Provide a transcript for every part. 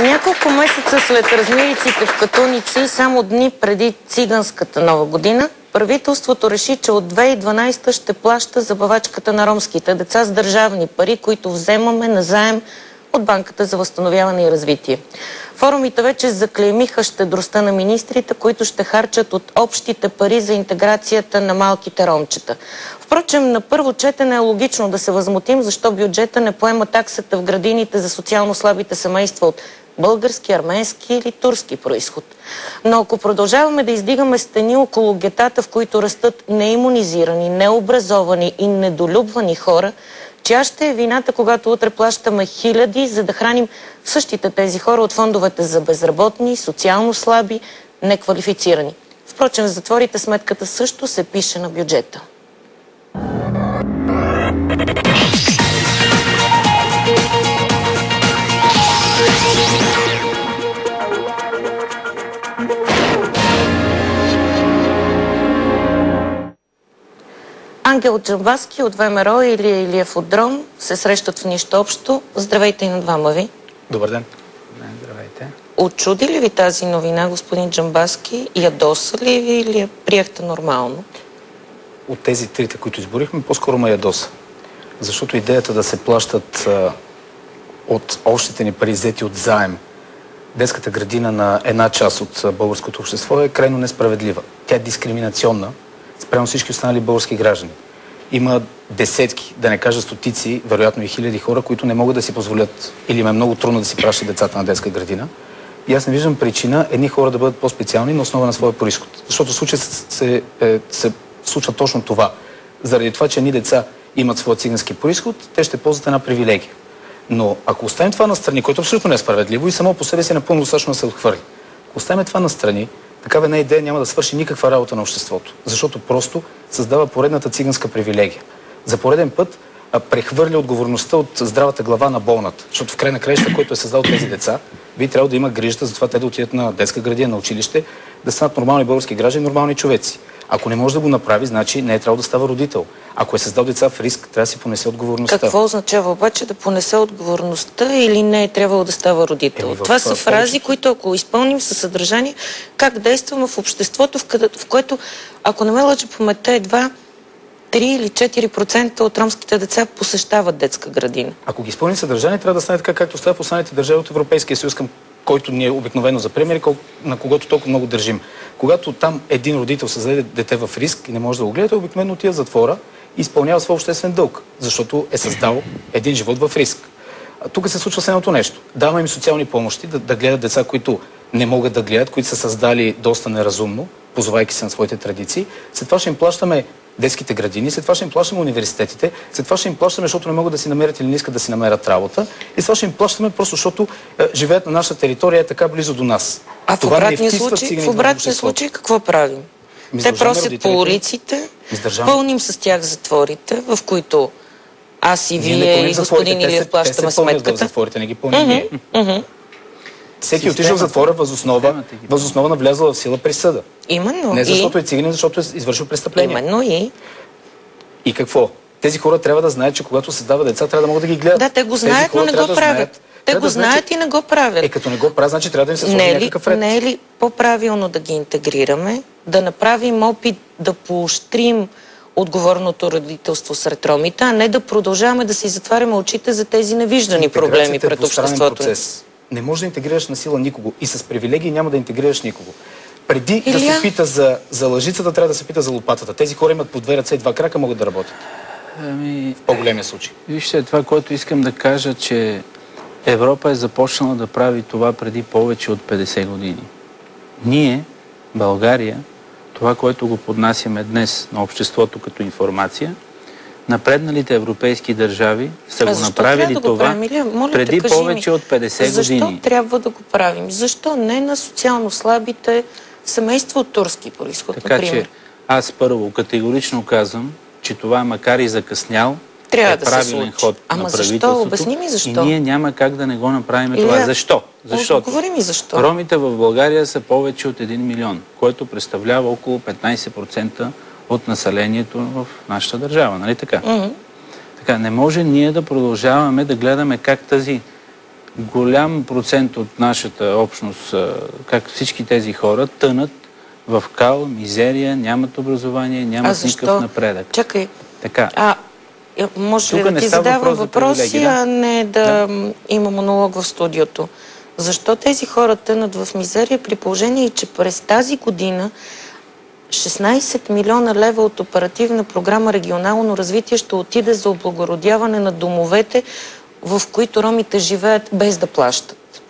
Няколко месеца след размириците в Катуници, само дни преди циганската нова година, правителството реши, че от 2012 ще плаща забавачката на ромските деца с държавни пари, които вземаме назаем от Банката за възстановяване и развитие. Форумите вече заклеймиха щедростта на министрите, които ще харчат от общите пари за интеграцията на малките ромчета. Впрочем, на първо четене е логично да се възмутим, защо бюджета не поема таксата в градините за социално слабите семейства от български, арменски или турски происход. Но ако продължаваме да издигаме стени около гетата, в които растат неимунизирани, необразовани и недолюбвани хора, чия ще е вината, когато утре плащаме хиляди, за да храним същите тези хора от фондовете за безработни, социално слаби, неквалифицирани? Впрочем, в затворите сметката също се пише на бюджета. Ангел Джамбазки от ВМРО и Илия Илиев от ДРОМ се срещат в нищо общо. Здравейте и на двама ви. Добър ден. Здравейте. Очуди ли ви тази новина, господин Джамбазки? Ядоса ли ви или я приехте нормално? От тези трите, които изборихме, по-скоро ме ядоса. Защото идеята да се плащат от общите ни пари, взети от заем, детската градина на една част от българското общество е крайно несправедлива. Тя е дискриминационна спрямо всички останали български граждани. Има десетки, да не кажа стотици, вероятно и хиляди хора, които не могат да си позволят или им е много трудно да си пращат децата на детска градина. И аз не виждам причина едни хора да бъдат по-специални на основа на своя произход. Защото в случая се случва точно това. Заради това, че едни деца имат своя цигански произход, те ще ползват една привилегия. Но ако оставим това настрани, което абсолютно не е справедливо и само по себе си е напълно достатъчно да се отхвърли. Ако оставим това настрани, такава една идея няма да свърши никаква работа на обществото, защото просто създава поредната циганска привилегия. За пореден път прехвърля отговорността от здравата глава на болната, защото в край на краища, който е създал тези деца, би трябвало да има грижата за това те да отидат на детска градина, на училище, да станат нормални български граждани, нормални човеци. Ако не може да го направи, значи не е трябвало да става родител. Ако е създал деца в риск, трябва да си понесе отговорността. Какво означава обаче да понесе отговорността или не е трябвало да става родител? Това са фрази, които ако изпълним със съдържание, как действаме в обществото, в което, ако не ме лъжа паметта, едва 3 или 4% от ромските деца посещават детска градина. Ако ги изпълним съдържание, трябва да стане така, както става в останалите държави от Европейския съюз, към който ние обикновено за пример, на когото толкова много държим. Когато там един родител създаде дете в риск и не може да го гледа, той обикновено отива в затвора и изпълнява своя обществен дълг, защото е създал един живот в риск. Тук се случва следното нещо. Даваме им социални помощи да гледат деца, които не могат да гледат, които са създали доста неразумно, позовайки се на своите традиции. След това ще им плащаме детските градини, след това ще им плащаме университетите, след това ще им плащаме, защото не могат да си намерят или не искат да си намерят работа, и след това ще им плащаме просто, защото живеят на нашата територия е така близо до нас. А в обратния случай какво правим? Те просят по улиците, пълним с тях затворите, в които аз и вие и господин Илиев плащаме сметката. В затворите, не ги пълним ние. Всеки отишъл в затвора въз основа на влязла в сила присъда. Именно. Не защото е циганин, защото е извършил престъпление. Именно и. И какво? Тези хора трябва да знаят, че когато създава деца, трябва да могат да ги гледат. Да, те го знаят, но не го правят. Те го знаят и не го правят. Като не го правят, значи трябва да им се сложи някакъв ред. Не е ли по-правилно да ги интегрираме, да направим опит да поощрим отговорното родителство сред ромите, а не да продължаваме да си затваряме очите за тези невиждани проблеми пред обществото? Не можеш да интегрираш на сила никого и с привилегии няма да интегрираш никого. Преди да се пита за лъжицата, трябва да се пита за лопатата. Тези хора имат по 2 ръце и 2 крака, могат да работят. В по-големия случай. Вижте, това, което искам да кажа, че Европа е започнала да прави това преди повече от 50 години. Ние, България, това, което го поднасяме днес на обществото като информация, напредналите европейски държави са го направили това преди повече от 50 години. Защо трябва да го правим? Защо не на социално слабите семейства от турски произход, така, например? Че аз първо категорично казвам, че това макар и закъснял, трябва е да правилен ход на правителството. Защо? Обясни ми защо. И ние няма как да не го направим това. Защо? Защото ромите в България са повече от 1 милион, който представлява около 15% от населението в нашата държава. Нали така? Така, не може ние да продължаваме да гледаме как тази голям процент от нашата общност, как всички тези хора, тънат в кал, мизерия, нямат образование, нямат никакъв напредък. Чакай. Така. Може ли да ти задавам въпроси, а не да има монолог в студиото? Защо тези хора тънат в мизерия при положение, че през тази година 16 милиона лева от оперативна програма регионално развитие ще отиде за облагородяване на домовете, в които ромите живеят без да плащат?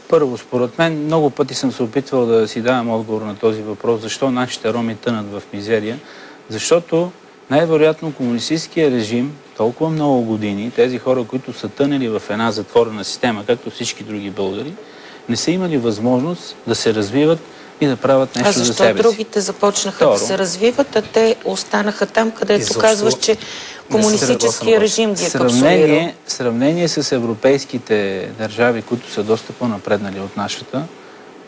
Първо, според мен, много пъти съм се опитвал да си давам отговор на този въпрос. Защо нашите роми тънат в мизерия? Защото най-вероятно комунистическия режим толкова много години, тези хора, които са тънели в една затворена система, както всички други българи, не са имали възможност да се развиват и да правят нещо за себе си. А защо другите започнаха да се развиват, а те останаха там, където казваш, че комунистическия режим ги е капсулирал? В сравнение с европейските държави, които са доста по-напреднали от нашата,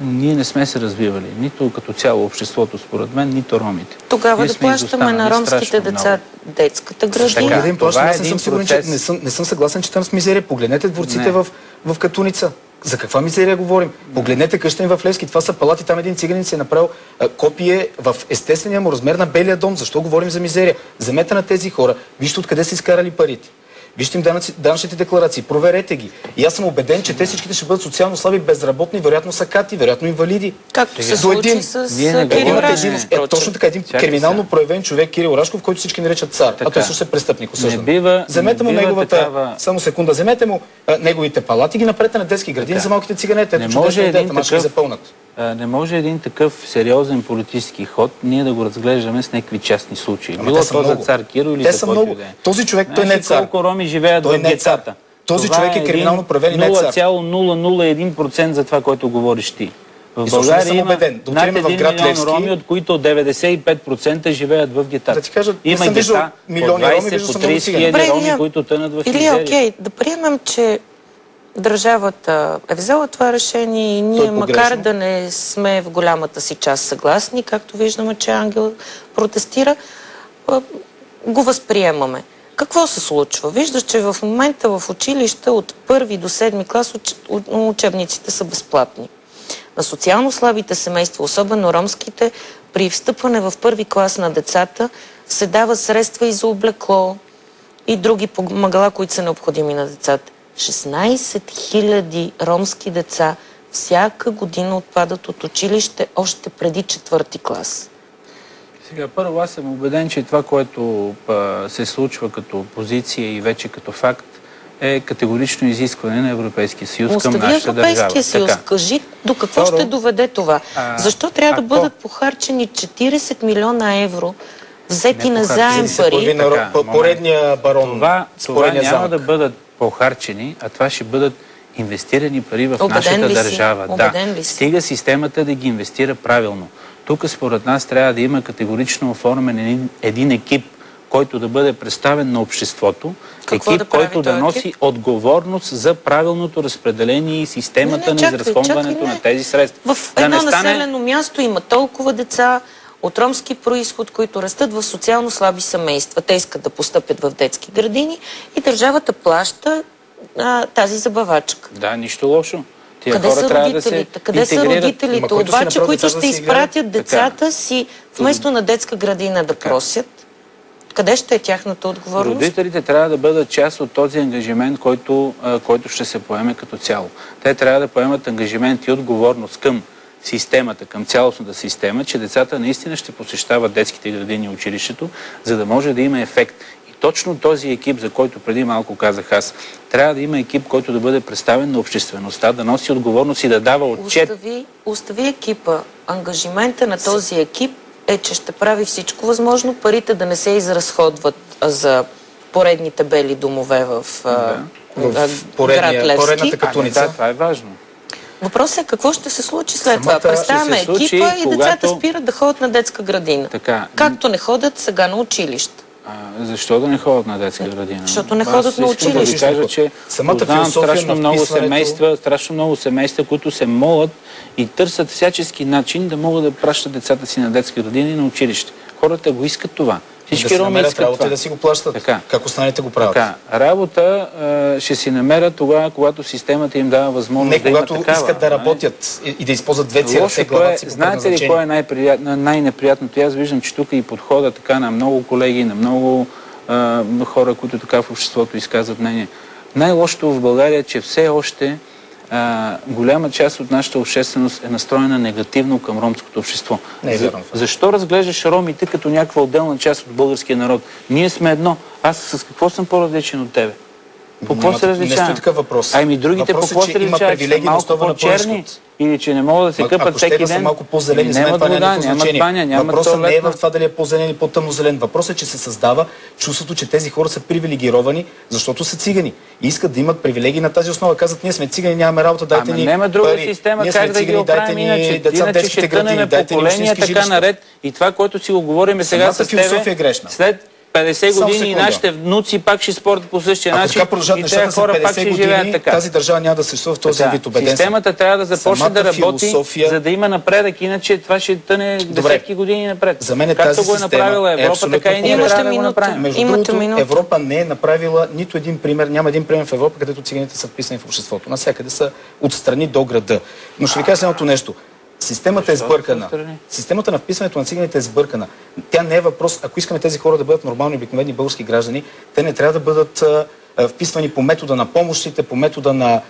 ние не сме се развивали. Нито като цяло обществото, според мен, нито ромите. Тогава да плащаме на ромските деца детската градина. Да им плащаме, аз не съм сигурен, че не съм съгласен, че там с мизерия. Погледнете дворците в Катуница. За каква мизерия говорим? Погледнете къща им в Левски. Това са палати. Там един циганин си е направил копие в естествения му размер на Белия дом. Защо говорим за мизерия? Вземете на тези хора. Вижте откъде са изкарали парите. Вижте им данъчните декларации, проверете ги. И аз съм убеден, че те всичките ще бъдат социално слаби, безработни, вероятно са кати, вероятно инвалиди. Както се случи с Кирил Рашков. Точно така, един криминално проявен човек, Кирил Рашков, който всички наричат цар. А той също е престъпник, осъждан. Вземете му неговата... Само секунда, вземете му неговите палати, ги напрете на детски градини за малките циганете. Не може един такъв сериозен политически ход ние да го разглеждаме с някакви частни случаи. Било то за цар Киро или за който и да е. Този човек, той не е цар. Колко роми живеят в гетата. Този човек е криминално проявен и не е цар. 0,001% за това, което говориш ти. В България има над 1 милион роми, от които 95% живеят в гетата. Има гета по 20, по 30 хиляди роми, които тънат в мизерия. Или окей, да приемем, че държавата е взела това решение и ние, макар да не сме в голямата си част съгласни, както виждаме, че Ангел протестира, го възприемаме. Какво се случва? Виждаш, че в момента в училище от 1 до 7 клас учебниците са безплатни. На социално слабите семейства, особено ромските, при встъпване в 1 клас на децата се дава средства и за облекло и други помагала, които са необходими на децата. 16 000 ромски деца всяка година отпадат от училище още преди 4 клас. Сега, първо, аз съм убеден, че това, което се случва като позиция и вече като факт, е категорично изискване на Европейския съюз към нашата държава. Европейския съюз, кажи до какво ще доведе това? Защо трябва да бъдат похарчени 40 милиона евро, взети на заем пари? Поредния барон. Това няма да бъдат похарчени, а това ще бъдат инвестирани пари в нашата държава. Стига системата да ги инвестира правилно. Тук според нас трябва да има категорично оформен един екип, който да бъде представен на обществото, който да носи отговорност за правилното разпределение и системата на изразходването на тези средства. В едно населено място има толкова деца от ромски происход, които растат в социално слаби семейства. Те искат да постъпят в детски градини и държавата плаща тази забавачка. Да, нищо лошо. Къде са родителите? Къде са родителите? Обаче, които ще изпратят децата си вместо на детска градина да просят? Къде ще е тяхната отговорност? Родителите трябва да бъдат част от този ангажимент, който ще се поеме като цяло. Те трябва да поемат ангажимент и отговорност към системата, към цялостната система, че децата наистина ще посещават детските градини и училището, за да може да има ефект. И точно този екип, за който преди малко казах аз, трябва да има екип, който да бъде представен на обществеността, да носи отговорност и да дава отчет. Остави екипа. Ангажимента на този екип е, че ще прави всичко възможно, парите да не се изразходват за поредните бели домове в град Левски. Катуница. Това е важно. Въпросът е какво ще се случи след това. Представяме екипа и децата спират да ходят на детска градина. Както не ходят сега на училище. Защо да не ходят на детска градина? Защото не ходят на училище. Да кажа, че познавам страшно много семейства, които се молят и търсят всячески начин да могат да пращат децата си на детска градина и на училище. Хората го искат това. Всички да си роми намерят искат работа това. и да си го плащат. Така. Как останалите го правят? Така, работа ще си намерят тогава, когато системата им дава възможност Не, да има когато такава. искат да нали? работят и да използват две ръце, Лошото главата си по знаете ли кое е най-неприятното? Аз виждам, че тук и подхода така на много колеги, на много хора, които така в обществото изказват мнение. Най-лошото в България е, че все още голяма част от нашата общественост е настроена негативно към ромското общество. Не е вярно. Защо разглеждаш ромите като някаква отделна част от българския народ? Ние сме едно. Аз с какво съм по-различен от тебе? По какво се Не различавам? стои такъв въпрос. Ами другите по Въпросът какво е, се че има различават? Че са привилегии на малко основа на по-черни? произход. Или че не могат да се къпат Ако всеки ще да ден? са малко по-зелени, за мен Нямат това няма вода, никакво нямат значение. баня, нямат Въпросът не е туалетна. в това дали е по-зелен или по-тъмнозелен. Въпросът е, че се създава чувството, че тези хора са привилегировани, защото са цигани. И искат да имат привилегии на тази основа. Казват, ние сме цигани, нямаме работа, дайте ни няма друга пари. система, Ние как сме да ги цигани, дайте оправим ни иначе. деца в Иначе детските ще градини, тънеме дайте ни поколения общински така жилища. наред. И това, което си го говорим сега Самата с тебе, философия е грешна. след 50 Само години и секунда. нашите внуци пак ще спорят по същия Ако начин така продължат и тези нещата след хора пак 50 ще живеят години, така. тази държава няма да съществува в този Така, вид, убеден съм. системата трябва да започне Самата да работи, философия- за да има напредък, иначе това ще тъне десетки години напред. За мен Както тази го е система направила е Европа, абсолютно така и ние Имате трябва да го минута. направим. Между Имате другото, минута. Европа не е направила нито един пример, няма един пример в Европа, където циганите са вписани в обществото. Навсякъде са отстрани до града. Но ще ви кажа следното нещо. Системата е Защо сбъркана. са отстрани? Системата на вписването на циганите е сбъркана. Тя не е въпрос, ако искаме тези хора да бъдат нормални, обикновени български граждани, те не трябва да бъдат вписвани по метода на помощите, по метода на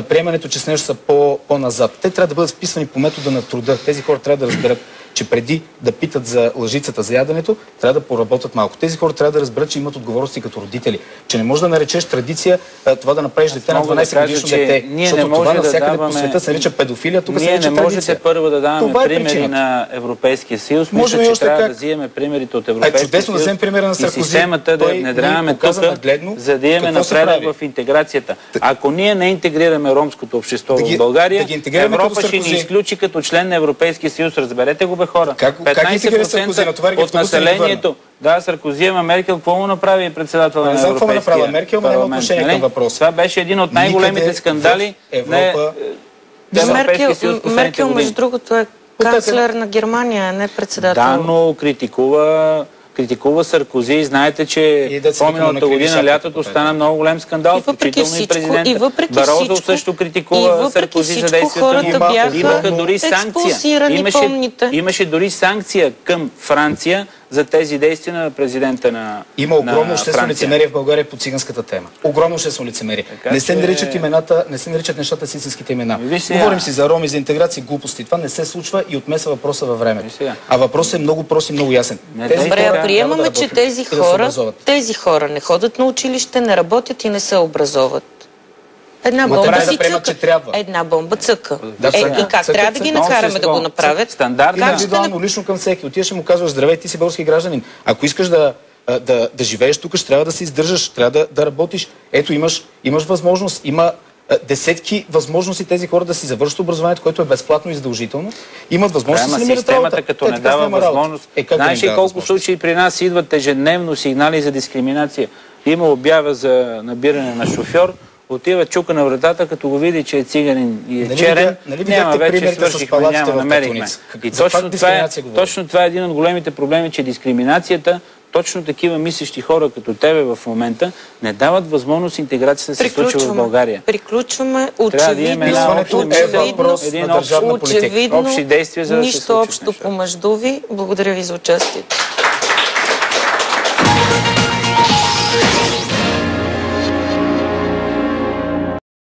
приемането, че с нещо са по-назад. Те трябва да бъдат вписвани по метода на труда. Тези хора трябва да разберат, че преди да питат за лъжицата за яденето, трябва да поработят малко. Тези хора трябва да разберат, че имат отговорности като родители. Че не можеш да наречеш традиция това да направиш дете на мога да 12 годишно кажа, че дете. ние Защото не може това да навсякъде по даваме- света се нарича педофилия, тук се Ние нарича не можете традиция. първо да даваме Това е примери причината. на Европейския съюз. Може Мисля, и че още трябва как. да вземем примерите от Европейския чудесно да съюз вземем примера на и Саркози. системата да Той я ни внедряваме показа тук, нагледно за да имаме какво се напредък прави. в интеграцията. Ако ние не интегрираме ромското общество Да ги- в България, да ги интегрираме Европа като ще ни Саркози. изключи като член на Европейския съюз. Разберете го, бе, хора. Как интегрира Саркози? Натовари ги от автобуса и ги населението. Да, Саркози, ама Меркел какво му направи председател на Не знам какво му Европейския направила Меркел, но няма парламент, отношение нали? към въпроса. Това беше един от най-големите Никъде скандали в Европа- на Европейския съюз в последните Меркел, между години. другото, е канцлер на Германия, а не председател. Да, но критикува Саркози. Знаете, че И деца викаме по-миналата на година криви лятото шапки, стана много голям скандал, И въпреки включително и всичко, президента. и въпреки Барозо всичко, също и критикува въпреки Саркози за всичко, действията хората му. бяха Имаха дори санкция. експулсирани, помните. Имаше дори санкция към Франция за тези действия на президента на Има огромно обществено Франция. лицемерие в България по циганската тема. Огромно обществено лицемерие. Така Не се че- наричат имената, не се наричат нещата с истинските имена. Виж сега. Говорим си за роми, за интеграция, глупости. Това не се случва и отмеса въпроса във Виж времето. сега. А въпросът е много прост и много ясен. Не, Тези добре, Добре, хора а трябва приемаме, да че работят тези и да се хора, образоват. тези хора не ходят на училище, не работят и не се образоват. Една Ма бомба трябва да си приемат, цъка. че трябва. Една бомба цъка. Да, И цъка. как? Цъка, Трябва да ги цъка. накараме да Общество. го направят? Стандарт. Как ще Индивидуално, лично към всеки. Отиваш и му казваш, здравей, ти си български гражданин. Ако искаш да живееш тук, ще трябва да се издържаш, трябва да работиш. Ето, имаш възможност, има десетки възможности тези хора да си завършат образованието, което е безплатно и задължително. Имат възможност да Ама си намерят системата, работа. като Те не така дава няма работа. възможност. Как да Знаеш им ли дава колко възможност? случаи при нас идват ежедневно сигнали за дискриминация? Има обява за набиране на шофьор, отива чука на вратата, като го види, че е циганин и е Нали черен, видя- нали няма видяхте вече примерите с свършихме, палатите няма, в намерихме. Катуница? И За каква точно това, дискриминация говорим? точно това е един от големите проблеми, че дискриминацията, точно такива мислещи хора като тебе в момента, не дават възможност интеграцията да се случва в България. Приключваме. Трябва да имаме една Писването обща е мисъл, въпрос един на държавна политика. очевидно, общи действия, за да се нищо случат общо нещата. помежду ви. Благодаря ви за участието.